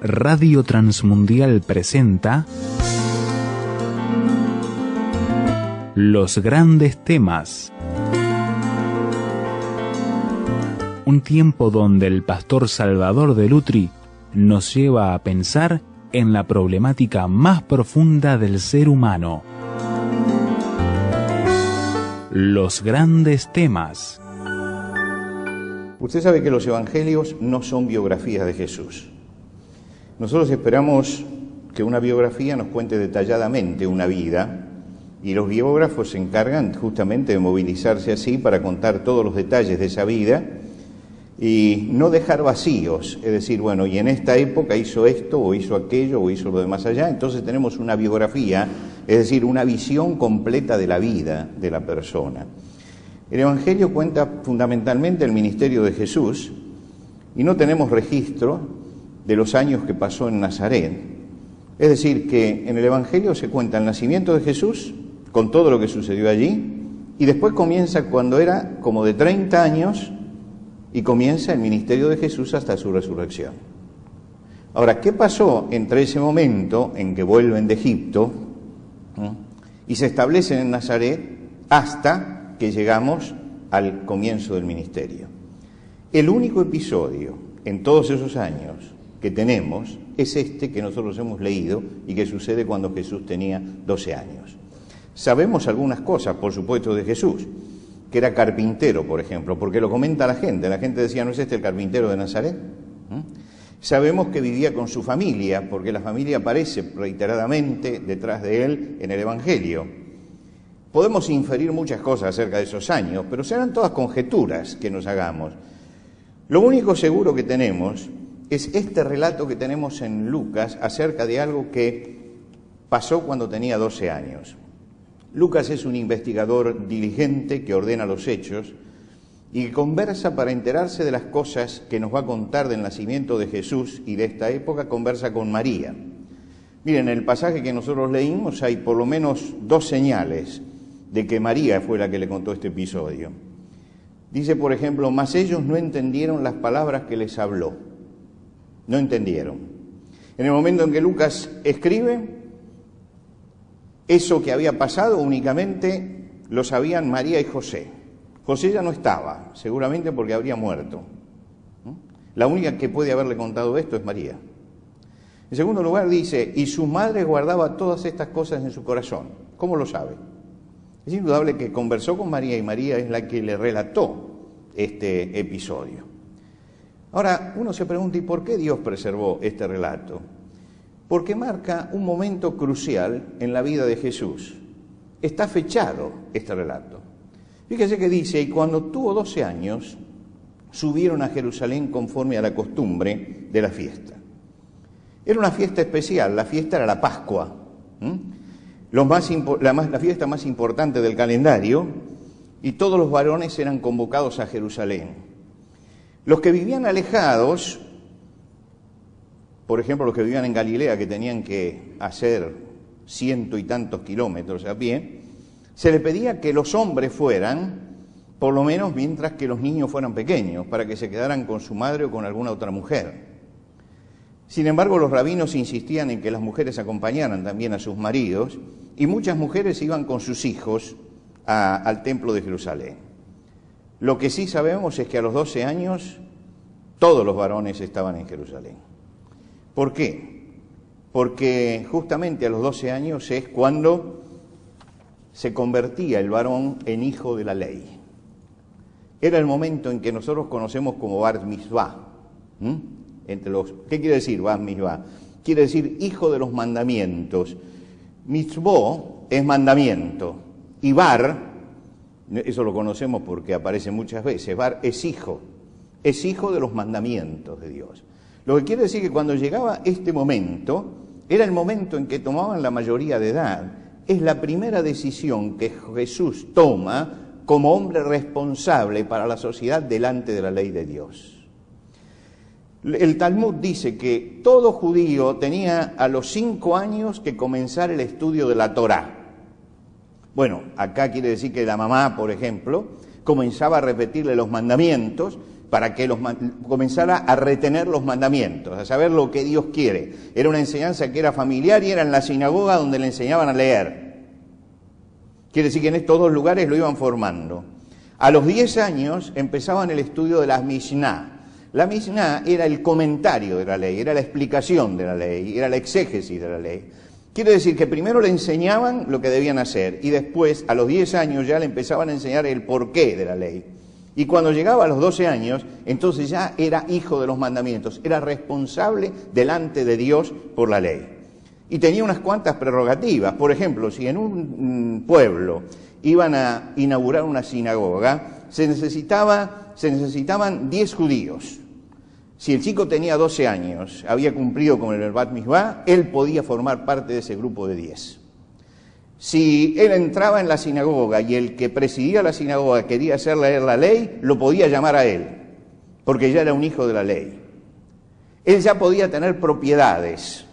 Radio Transmundial presenta Los Grandes Temas. Un tiempo donde el pastor Salvador de Lutri nos lleva a pensar en la problemática más profunda del ser humano. Los Grandes Temas. Usted sabe que los evangelios no son biografías de Jesús. Nosotros esperamos que una biografía nos cuente detalladamente una vida, y los biógrafos se encargan justamente de movilizarse así para contar todos los detalles de esa vida y no dejar vacíos, es decir, bueno, y en esta época hizo esto, o hizo aquello, o hizo lo de más allá. Entonces tenemos una biografía, es decir, una visión completa de la vida de la persona. El Evangelio cuenta fundamentalmente el ministerio de Jesús, y no tenemos registro de los años que pasó en Nazaret. Es decir, que en el Evangelio se cuenta el nacimiento de Jesús, con todo lo que sucedió allí, y después comienza cuando era como de 30 años, y comienza el ministerio de Jesús hasta su resurrección. Ahora, ¿qué pasó entre ese momento en que vuelven de Egipto y se establecen en Nazaret hasta que llegamos al comienzo del ministerio? El único episodio en todos esos años que tenemos es este que nosotros hemos leído y que sucede cuando Jesús tenía 12 años. Sabemos algunas cosas, por supuesto, de Jesús, que era carpintero, por ejemplo, porque lo comenta la gente decía, ¿no es este el carpintero de Nazaret? Sabemos que vivía con su familia, porque la familia aparece reiteradamente detrás de él en el Evangelio. Podemos inferir muchas cosas acerca de esos años, pero serán todas conjeturas que nos hagamos. Lo único seguro que tenemos es este relato que tenemos en Lucas acerca de algo que pasó cuando tenía 12 años. Lucas es un investigador diligente que ordena los hechos y que conversa para enterarse de las cosas que nos va a contar del nacimiento de Jesús y de esta época, conversa con María. Miren, en el pasaje que nosotros leímos hay por lo menos 2 señales de que María fue la que le contó este episodio. Dice, por ejemplo, mas ellos no entendieron las palabras que les habló. No entendieron. En el momento en que Lucas escribe, eso que había pasado únicamente lo sabían María y José. José ya no estaba, seguramente porque habría muerto. La única que puede haberle contado esto es María. En segundo lugar dice, y su madre guardaba todas estas cosas en su corazón. ¿Cómo lo sabe? Es indudable que conversó con María y María es la que le relató este episodio. Ahora, uno se pregunta, ¿y por qué Dios preservó este relato? Porque marca un momento crucial en la vida de Jesús. Está fechado este relato. Fíjese que dice, y cuando tuvo 12 años, subieron a Jerusalén conforme a la costumbre de la fiesta. Era una fiesta especial, la fiesta era la Pascua, la fiesta más importante del calendario, y todos los varones eran convocados a Jerusalén. Los que vivían alejados, por ejemplo, los que vivían en Galilea, que tenían que hacer 100 y tantos kilómetros a pie, se les pedía que los hombres fueran, por lo menos mientras que los niños fueran pequeños, para que se quedaran con su madre o con alguna otra mujer. Sin embargo, los rabinos insistían en que las mujeres acompañaran también a sus maridos, y muchas mujeres iban con sus hijos al templo de Jerusalén. Lo que sí sabemos es que a los 12 años todos los varones estaban en Jerusalén. ¿Por qué? Porque justamente a los 12 años es cuando se convertía el varón en hijo de la ley. Era el momento en que nosotros conocemos como Bar Mitzvah. ¿Qué quiere decir Bar Mitzvah? Quiere decir hijo de los mandamientos. Mitzvot es mandamiento y Bar, eso lo conocemos porque aparece muchas veces, Bar es hijo de los mandamientos de Dios. Lo que quiere decir que cuando llegaba este momento, era el momento en que tomaban la mayoría de edad. Es la primera decisión que Jesús toma como hombre responsable para la sociedad delante de la ley de Dios. El Talmud dice que todo judío tenía a los 5 años que comenzar el estudio de la Torá. Bueno, acá quiere decir que la mamá, por ejemplo, comenzaba a repetirle los mandamientos para que comenzara a retener los mandamientos, a saber lo que Dios quiere. Era una enseñanza que era familiar y era en la sinagoga donde le enseñaban a leer. Quiere decir que en estos dos lugares lo iban formando. A los 10 años empezaban el estudio de la Mishnah. La Mishnah era el comentario de la ley, era la explicación de la ley, era la exégesis de la ley. Quiere decir que primero le enseñaban lo que debían hacer y después, a los 10 años, ya le empezaban a enseñar el porqué de la ley. Y cuando llegaba a los 12 años, entonces ya era hijo de los mandamientos, era responsable delante de Dios por la ley. Y tenía unas cuantas prerrogativas. Por ejemplo, si en un pueblo iban a inaugurar una sinagoga, se necesitaban 10 judíos. Si el chico tenía 12 años, había cumplido con el Bat Mishvah, él podía formar parte de ese grupo de 10. Si él entraba en la sinagoga y el que presidía la sinagoga quería hacer leer la ley, lo podía llamar a él, porque ya era un hijo de la ley. Él ya podía tener propiedades,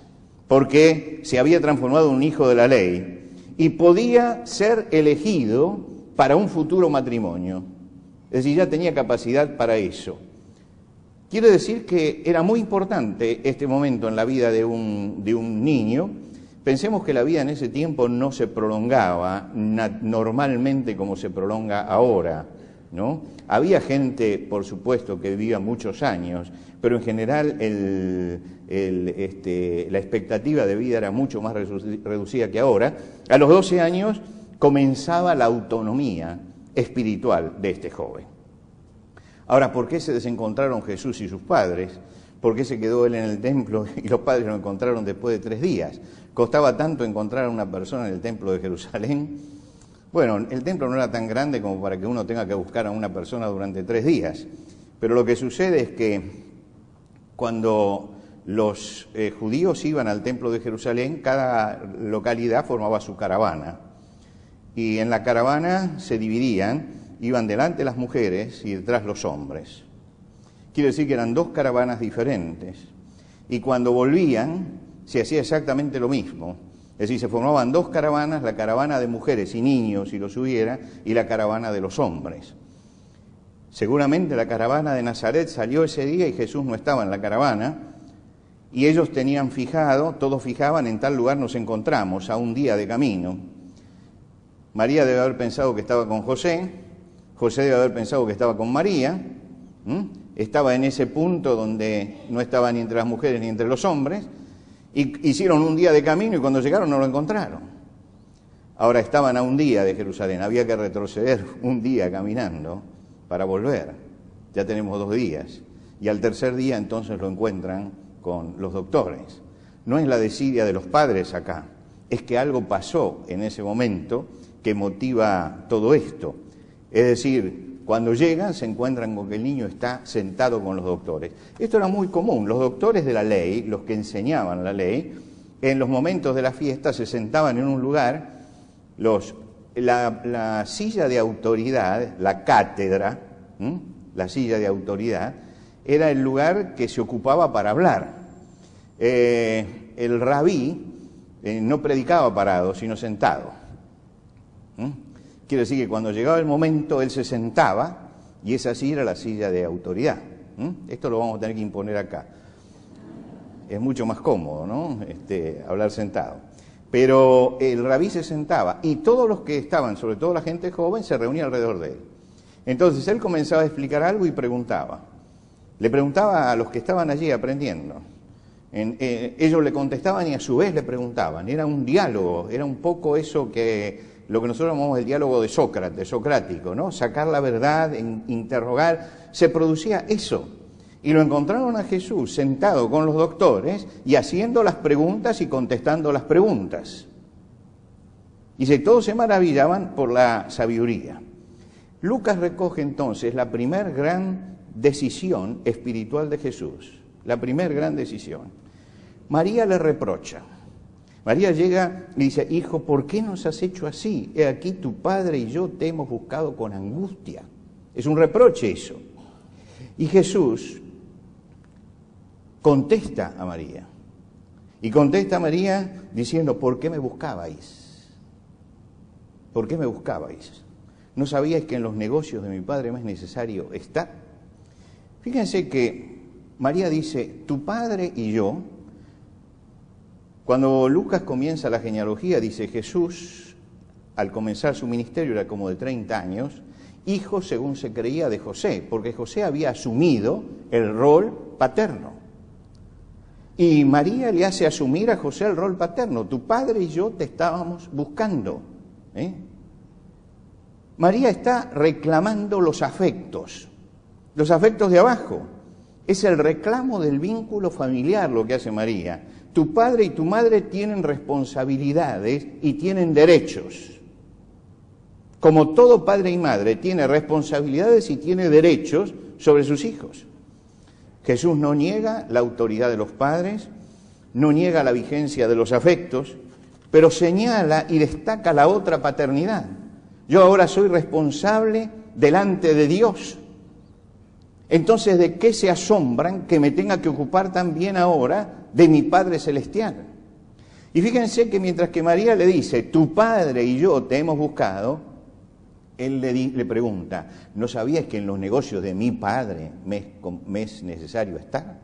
porque se había transformado en un hijo de la ley, y podía ser elegido para un futuro matrimonio. Es decir, ya tenía capacidad para eso. Quiere decir que era muy importante este momento en la vida de un niño. Pensemos que la vida en ese tiempo no se prolongaba normalmente como se prolonga ahora, ¿no? Había gente, por supuesto, que vivía muchos años, pero en general la expectativa de vida era mucho más reducida que ahora. A los 12 años comenzaba la autonomía espiritual de este joven. Ahora, ¿por qué se desencontraron Jesús y sus padres? ¿Por qué se quedó él en el templo y los padres lo encontraron después de 3 días? ¿Costaba tanto encontrar a una persona en el templo de Jerusalén? Bueno, el templo no era tan grande como para que uno tenga que buscar a una persona durante 3 días. Pero lo que sucede es que cuando los judíos iban al templo de Jerusalén, cada localidad formaba su caravana. Y en la caravana se dividían. Iban delante las mujeres y detrás los hombres. Quiere decir que eran 2 caravanas diferentes. Y cuando volvían, se hacía exactamente lo mismo. Es decir, se formaban 2 caravanas, la caravana de mujeres y niños, si los hubiera, y la caravana de los hombres. Seguramente la caravana de Nazaret salió ese día y Jesús no estaba en la caravana, y ellos tenían fijado, todos fijaban, en tal lugar nos encontramos, a un día de camino. María debe haber pensado que estaba con José, José debe haber pensado que estaba con María, estaba en ese punto donde no estaba ni entre las mujeres ni entre los hombres, y hicieron un día de camino y cuando llegaron no lo encontraron. Ahora estaban a un día de Jerusalén, había que retroceder un día caminando para volver. Ya tenemos 2 días, y al tercer día entonces lo encuentran con los doctores. No es la desidia de los padres acá, es que algo pasó en ese momento que motiva todo esto. Es decir, cuando llegan se encuentran con que el niño está sentado con los doctores. Esto era muy común. Los doctores de la ley, los que enseñaban la ley, en los momentos de la fiesta se sentaban en un lugar, la silla de autoridad, la cátedra, la silla de autoridad, era el lugar que se ocupaba para hablar. El rabí no predicaba parado, sino sentado. Quiere decir que cuando llegaba el momento, él se sentaba y esa silla era la silla de autoridad. Esto lo vamos a tener que imponer acá. Es mucho más cómodo, ¿no? Hablar sentado. Pero el rabí se sentaba y todos los que estaban, sobre todo la gente joven, se reunían alrededor de él. Entonces él comenzaba a explicar algo y preguntaba. Le preguntaba a los que estaban allí aprendiendo. Ellos le contestaban y a su vez le preguntaban. Era un diálogo, era un poco eso que... lo que nosotros llamamos el diálogo de Sócrates, socrático, ¿no? Sacar la verdad, interrogar, se producía eso. Y lo encontraron a Jesús sentado con los doctores y haciendo las preguntas y contestando las preguntas. Y todos se maravillaban por la sabiduría. Lucas recoge entonces la primer gran decisión espiritual de Jesús, la primer gran decisión. María le reprocha. María llega y dice, hijo, ¿por qué nos has hecho así? He aquí tu padre y yo te hemos buscado con angustia. Es un reproche eso. Y Jesús contesta a María. Y contesta a María diciendo, ¿por qué me buscabais? ¿Por qué me buscabais? ¿No sabíais que en los negocios de mi Padre me es necesario estar? Fíjense que María dice, tu Padre y yo. Cuando Lucas comienza la genealogía, dice Jesús, al comenzar su ministerio, era como de 30 años, hijo, según se creía, de José, porque José había asumido el rol paterno. Y María le hace asumir a José el rol paterno. Tu padre y yo te estábamos buscando. María está reclamando los afectos de abajo. Es el reclamo del vínculo familiar lo que hace María. Tu padre y tu madre tienen responsabilidades y tienen derechos. Como todo padre y madre tiene responsabilidades y tiene derechos sobre sus hijos. Jesús no niega la autoridad de los padres, no niega la vigencia de los afectos, pero señala y destaca la otra paternidad. Yo ahora soy responsable delante de Dios. Entonces, ¿de qué se asombran que me tenga que ocupar también ahora de mi Padre Celestial? Y fíjense que mientras que María le dice, tu Padre y yo te hemos buscado, él le pregunta, ¿no sabías que en los negocios de mi Padre me es necesario estar?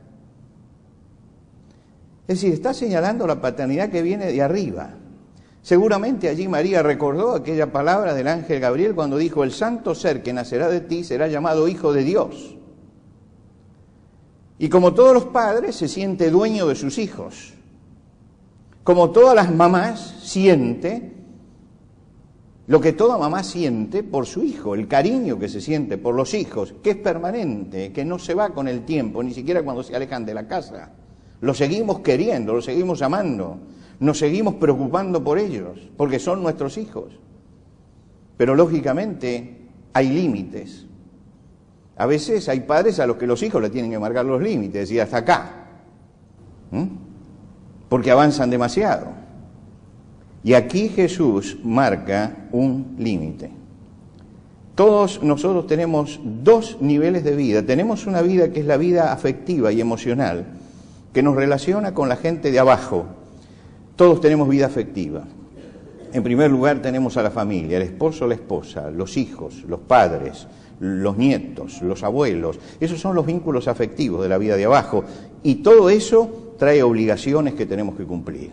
Es decir, está señalando la paternidad que viene de arriba. Seguramente allí María recordó aquella palabra del ángel Gabriel cuando dijo, el santo ser que nacerá de ti será llamado Hijo de Dios. Y como todos los padres, se siente dueño de sus hijos. Como todas las mamás, siente lo que toda mamá siente por su hijo, el cariño que se siente por los hijos, que es permanente, que no se va con el tiempo, ni siquiera cuando se alejan de la casa. Los seguimos queriendo, los seguimos amando, nos seguimos preocupando por ellos, porque son nuestros hijos. Pero lógicamente hay límites. A veces hay padres a los que los hijos le tienen que marcar los límites y hasta acá, porque avanzan demasiado. Y aquí Jesús marca un límite. Todos nosotros tenemos dos niveles de vida. Tenemos una vida que es la vida afectiva y emocional, que nos relaciona con la gente de abajo. Todos tenemos vida afectiva. En primer lugar tenemos a la familia, el esposo, la esposa, los hijos, los padres, los nietos, los abuelos. Esos son los vínculos afectivos de la vida de abajo. Y todo eso trae obligaciones que tenemos que cumplir.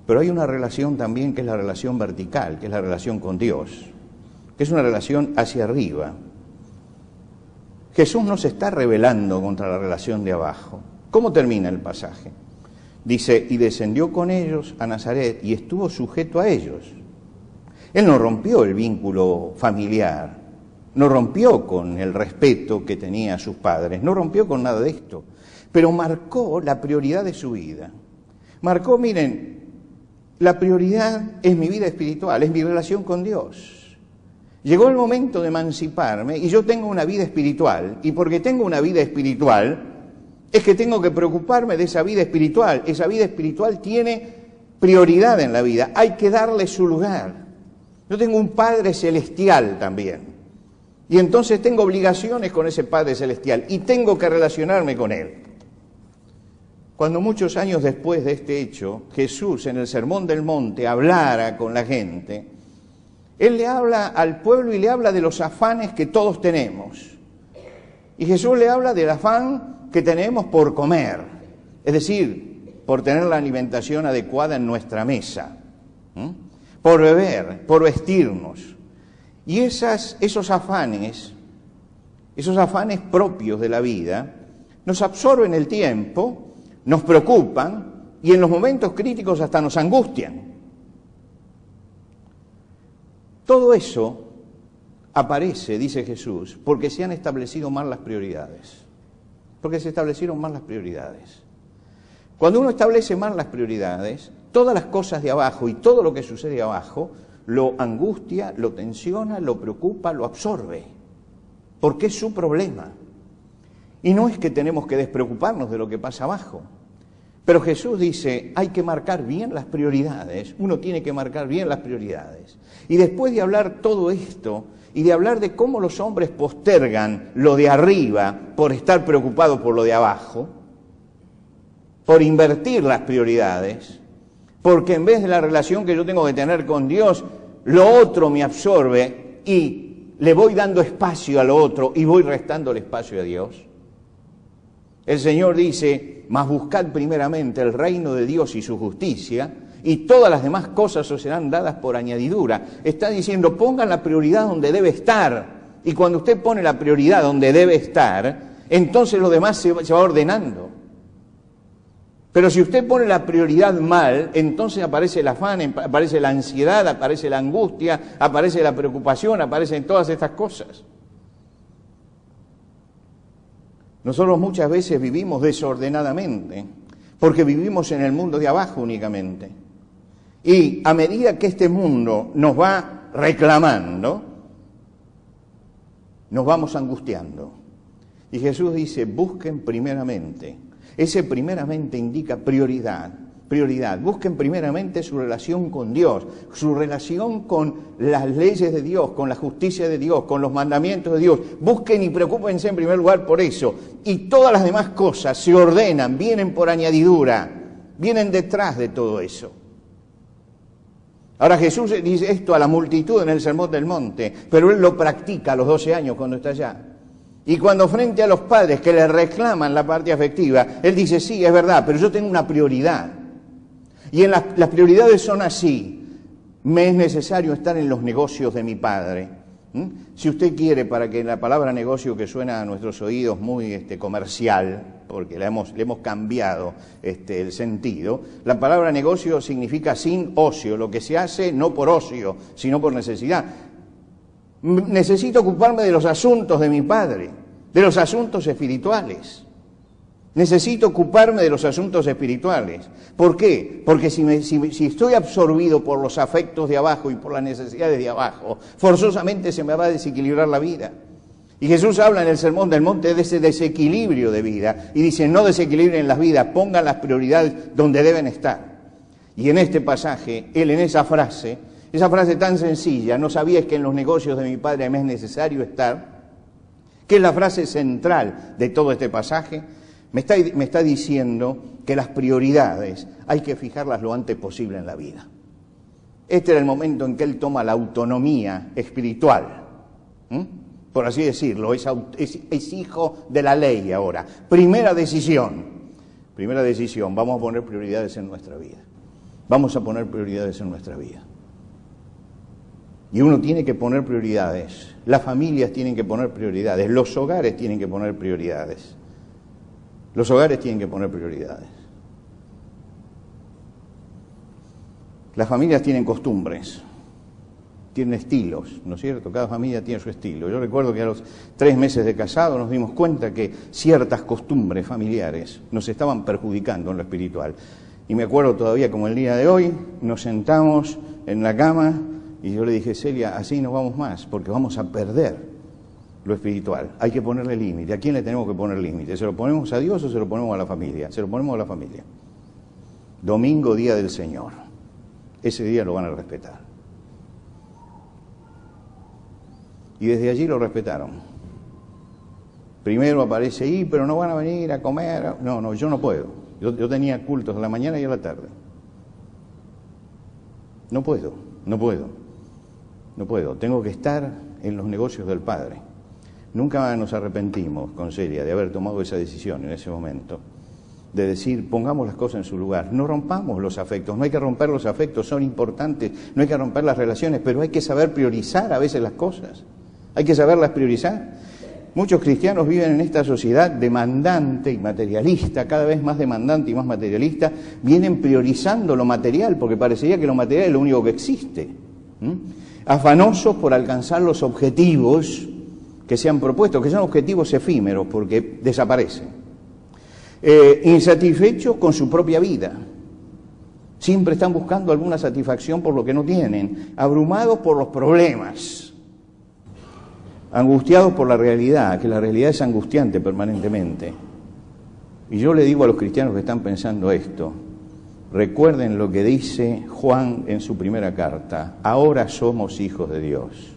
Pero hay una relación también que es la relación vertical, que es la relación con Dios, que es una relación hacia arriba. Jesús no se está rebelando contra la relación de abajo. ¿Cómo termina el pasaje? Dice, y descendió con ellos a Nazaret y estuvo sujeto a ellos. Él no rompió el vínculo familiar, no rompió con el respeto que tenía a sus padres, no rompió con nada de esto, pero marcó la prioridad de su vida. Marcó, miren, la prioridad es mi vida espiritual, es mi relación con Dios. Llegó el momento de emanciparme y yo tengo una vida espiritual, y porque tengo una vida espiritual, es que tengo que preocuparme de esa vida espiritual. Esa vida espiritual tiene prioridad en la vida, hay que darle su lugar. Yo tengo un Padre Celestial también, y entonces tengo obligaciones con ese Padre Celestial, y tengo que relacionarme con Él. Cuando muchos años después de este hecho, Jesús en el Sermón del Monte hablara con la gente, Él le habla al pueblo y le habla de los afanes que todos tenemos. Y Jesús le habla del afán que tenemos por comer, es decir, por tener la alimentación adecuada en nuestra mesa, por beber, por vestirnos. Y esos afanes propios de la vida, nos absorben el tiempo, nos preocupan y en los momentos críticos hasta nos angustian. Todo eso aparece, dice Jesús, porque se han establecido mal las prioridades. Porque se establecieron mal las prioridades. Cuando uno establece mal las prioridades, todas las cosas de abajo y todo lo que sucede abajo lo angustia, lo tensiona, lo preocupa, lo absorbe. Porque es su problema. Y no es que tenemos que despreocuparnos de lo que pasa abajo. Pero Jesús dice, hay que marcar bien las prioridades. Uno tiene que marcar bien las prioridades. Y después de hablar todo esto, y de hablar de cómo los hombres postergan lo de arriba por estar preocupados por lo de abajo, por invertir las prioridades, porque en vez de la relación que yo tengo que tener con Dios, lo otro me absorbe y le voy dando espacio a lo otro y voy restando el espacio a Dios. El Señor dice, mas buscad primeramente el reino de Dios y su justicia, y todas las demás cosas os serán dadas por añadidura. Está diciendo, pongan la prioridad donde debe estar. Y cuando usted pone la prioridad donde debe estar, entonces lo demás se va ordenando. Pero si usted pone la prioridad mal, entonces aparece el afán, aparece la ansiedad, aparece la angustia, aparece la preocupación, aparecen todas estas cosas. Nosotros muchas veces vivimos desordenadamente, porque vivimos en el mundo de abajo únicamente. Y a medida que este mundo nos va reclamando, nos vamos angustiando. Y Jesús dice, busquen primeramente. Ese primeramente indica prioridad. Busquen primeramente su relación con Dios, su relación con las leyes de Dios, con la justicia de Dios, con los mandamientos de Dios. Busquen y preocúpense en primer lugar por eso. Y todas las demás cosas se ordenan, vienen por añadidura, vienen detrás de todo eso. Ahora Jesús dice esto a la multitud en el Sermón del Monte, pero Él lo practica a los 12 años cuando está allá. Y cuando frente a los padres que le reclaman la parte afectiva, Él dice, sí, es verdad, pero yo tengo una prioridad. Y las prioridades son así. Me es necesario estar en los negocios de mi Padre. Si usted quiere, para que la palabra negocio, que suena a nuestros oídos muy comercial, porque le hemos cambiado el sentido, la palabra negocio significa sin ocio, lo que se hace no por ocio, sino por necesidad. Necesito ocuparme de los asuntos de mi Padre, de los asuntos espirituales. Necesito ocuparme de los asuntos espirituales. ¿Por qué? Porque si estoy absorbido por los afectos de abajo y por las necesidades de abajo, forzosamente se me va a desequilibrar la vida. Y Jesús habla en el Sermón del Monte de ese desequilibrio de vida. Y dice, no desequilibren las vidas, pongan las prioridades donde deben estar. Y en este pasaje, Él en esa frase tan sencilla, no sabías que en los negocios de mi Padre me es necesario estar, que es la frase central de todo este pasaje, me está diciendo que las prioridades hay que fijarlas lo antes posible en la vida. Este era el momento en que Él toma la autonomía espiritual, por así decirlo, es hijo de la ley ahora. Primera decisión, vamos a poner prioridades en nuestra vida. Vamos a poner prioridades en nuestra vida. Y uno tiene que poner prioridades, las familias tienen que poner prioridades, los hogares tienen que poner prioridades. Los hogares tienen que poner prioridades. Las familias tienen costumbres, tienen estilos, ¿no es cierto? Cada familia tiene su estilo. Yo recuerdo que a los 3 meses de casado nos dimos cuenta que ciertas costumbres familiares nos estaban perjudicando en lo espiritual. Y me acuerdo todavía como el día de hoy, nos sentamos en la cama y yo le dije, Celia, así no vamos más, porque vamos a perder lo espiritual. Hay que ponerle límite. ¿A quién le tenemos que poner límite? ¿Se lo ponemos a Dios o se lo ponemos a la familia? Se lo ponemos a la familia. Domingo, día del Señor. Ese día lo van a respetar. Y desde allí lo respetaron. Primero aparece ahí, pero no van a venir a comer. No, yo no puedo. Yo tenía cultos a la mañana y a la tarde. No puedo. Tengo que estar en los negocios del Padre. Nunca nos arrepentimos, con Celia, de haber tomado esa decisión en ese momento, de decir, pongamos las cosas en su lugar, no rompamos los afectos, no hay que romper los afectos, son importantes, no hay que romper las relaciones, pero hay que saber priorizar a veces las cosas, hay que saberlas priorizar. Muchos cristianos viven en esta sociedad demandante y materialista, cada vez más demandante y más materialista, vienen priorizando lo material, porque parecería que lo material es lo único que existe, afanosos por alcanzar los objetivos que se han propuesto, que son objetivos efímeros porque desaparecen, insatisfechos con su propia vida, siempre están buscando alguna satisfacción por lo que no tienen, abrumados por los problemas, angustiados por la realidad, que la realidad es angustiante permanentemente. Y yo le digo a los cristianos que están pensando esto, recuerden lo que dice Juan en su primera carta, ahora somos hijos de Dios.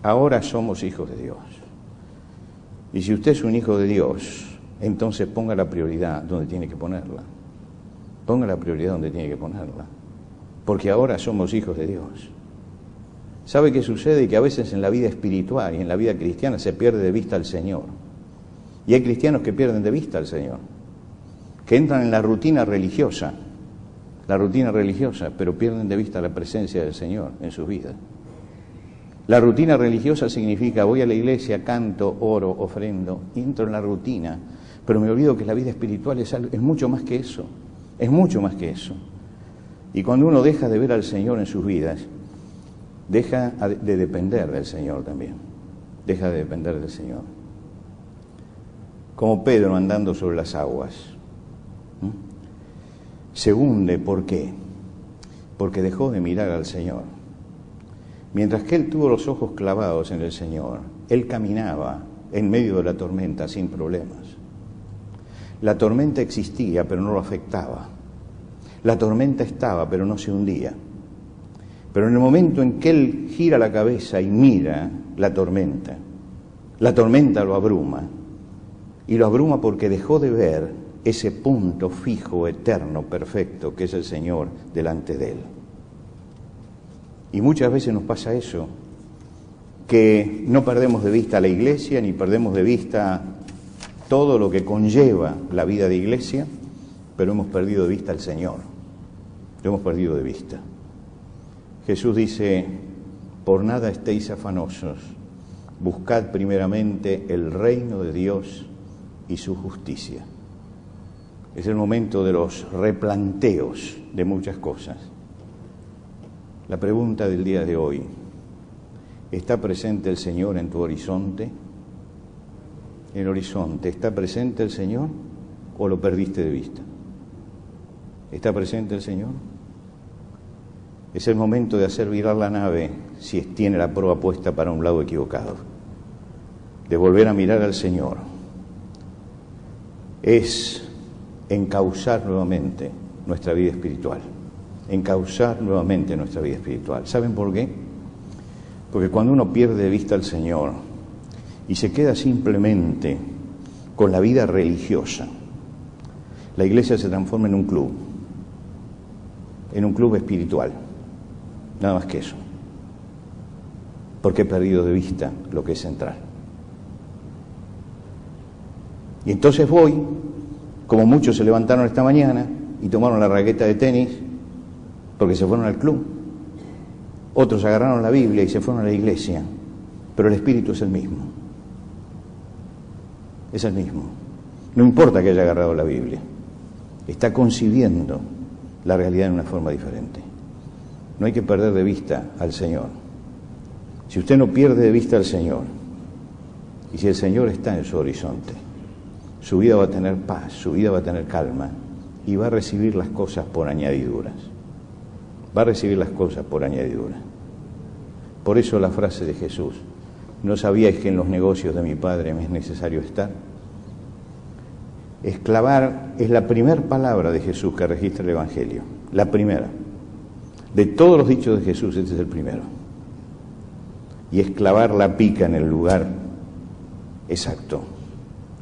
Ahora somos hijos de Dios. Y si usted es un hijo de Dios, entonces ponga la prioridad donde tiene que ponerla. Ponga la prioridad donde tiene que ponerla. porque ahora somos hijos de Dios. ¿Sabe qué sucede? Que a veces en la vida espiritual y en la vida cristiana se pierde de vista al Señor. Y hay cristianos que pierden de vista al Señor, que entran en la rutina religiosa, pero pierden de vista la presencia del Señor en sus vidas. La rutina religiosa significa voy a la iglesia, canto, oro, ofrendo, entro en la rutina, pero me olvido que la vida espiritual es mucho más que eso, es mucho más que eso. Y cuando uno deja de ver al Señor en sus vidas, deja de depender del Señor también, deja de depender del Señor. Como Pedro andando sobre las aguas, se hunde, ¿por qué? Porque dejó de mirar al Señor. Mientras que él tuvo los ojos clavados en el Señor, él caminaba en medio de la tormenta sin problemas. La tormenta existía, pero no lo afectaba. La tormenta estaba, pero no se hundía. Pero en el momento en que él gira la cabeza y mira la tormenta lo abruma. Y lo abruma porque dejó de ver ese punto fijo, eterno, perfecto, que es el Señor delante de él. Y muchas veces nos pasa eso, que no perdemos de vista a la iglesia, ni perdemos de vista todo lo que conlleva la vida de iglesia, pero hemos perdido de vista al Señor. Lo hemos perdido de vista. Jesús dice, por nada estéis afanosos, buscad primeramente el reino de Dios y su justicia. Es el momento de los replanteos de muchas cosas. La pregunta del día de hoy, ¿está presente el Señor en tu horizonte? ¿En el horizonte está presente el Señor o lo perdiste de vista? ¿Está presente el Señor? Es el momento de hacer virar la nave si tiene la proa puesta para un lado equivocado, de volver a mirar al Señor. Es encauzar nuevamente nuestra vida espiritual. Encauzar nuevamente nuestra vida espiritual. ¿Saben por qué? Porque cuando uno pierde de vista al Señor y se queda simplemente con la vida religiosa, la iglesia se transforma en un club espiritual, nada más que eso, porque he perdido de vista lo que es central. Y entonces voy, como muchos se levantaron esta mañana y tomaron la raqueta de tenis, porque se fueron al club. Otros agarraron la Biblia y se fueron a la iglesia, pero el espíritu es el mismo. Es el mismo. No importa que haya agarrado la Biblia, está concibiendo la realidad en una forma diferente. No hay que perder de vista al Señor. Si usted no pierde de vista al Señor, y si el Señor está en su horizonte, su vida va a tener paz, su vida va a tener calma, y va a recibir las cosas por añadiduras. Va a recibir las cosas por añadidura. Por eso la frase de Jesús, ¿no sabíais que en los negocios de mi Padre me es necesario estar? Esclavar es la primera palabra de Jesús que registra el Evangelio, la primera. De todos los dichos de Jesús, este es el primero. Y esclavar la pica en el lugar exacto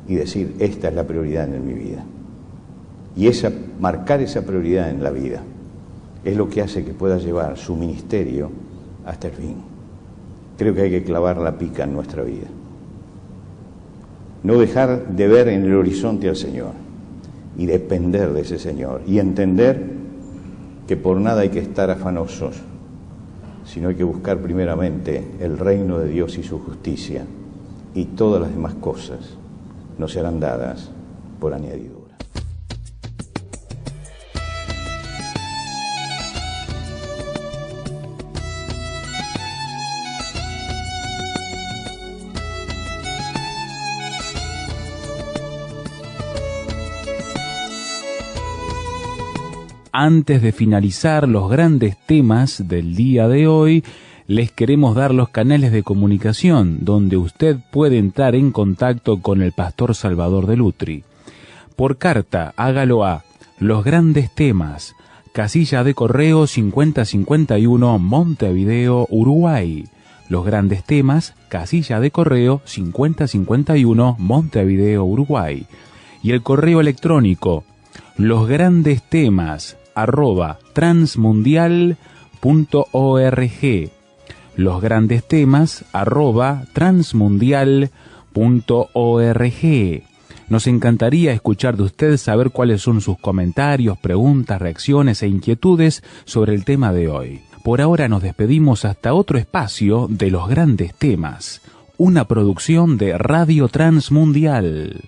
y decir, esta es la prioridad en mi vida. Y marcar esa prioridad en la vida es lo que hace que pueda llevar su ministerio hasta el fin. Creo que hay que clavar la pica en nuestra vida. No dejar de ver en el horizonte al Señor y depender de ese Señor y entender que por nada hay que estar afanosos, sino hay que buscar primeramente el reino de Dios y su justicia, y todas las demás cosas nos serán dadas por añadidura. Antes de finalizar los grandes temas del día de hoy, les queremos dar los canales de comunicación donde usted puede entrar en contacto con el pastor Salvador de Lutri. Por carta, hágalo a Los Grandes Temas, casilla de correo 5051, Montevideo, Uruguay. Los Grandes Temas, casilla de correo 5051, Montevideo, Uruguay. Y el correo electrónico, losgrandestemas transmundial.org. losgrandestemas@transmundial.org. Nos encantaría escuchar de usted, saber cuáles son sus comentarios, preguntas, reacciones e inquietudes sobre el tema de hoy. Por ahora nos despedimos hasta otro espacio de Los Grandes Temas, una producción de Radio Transmundial.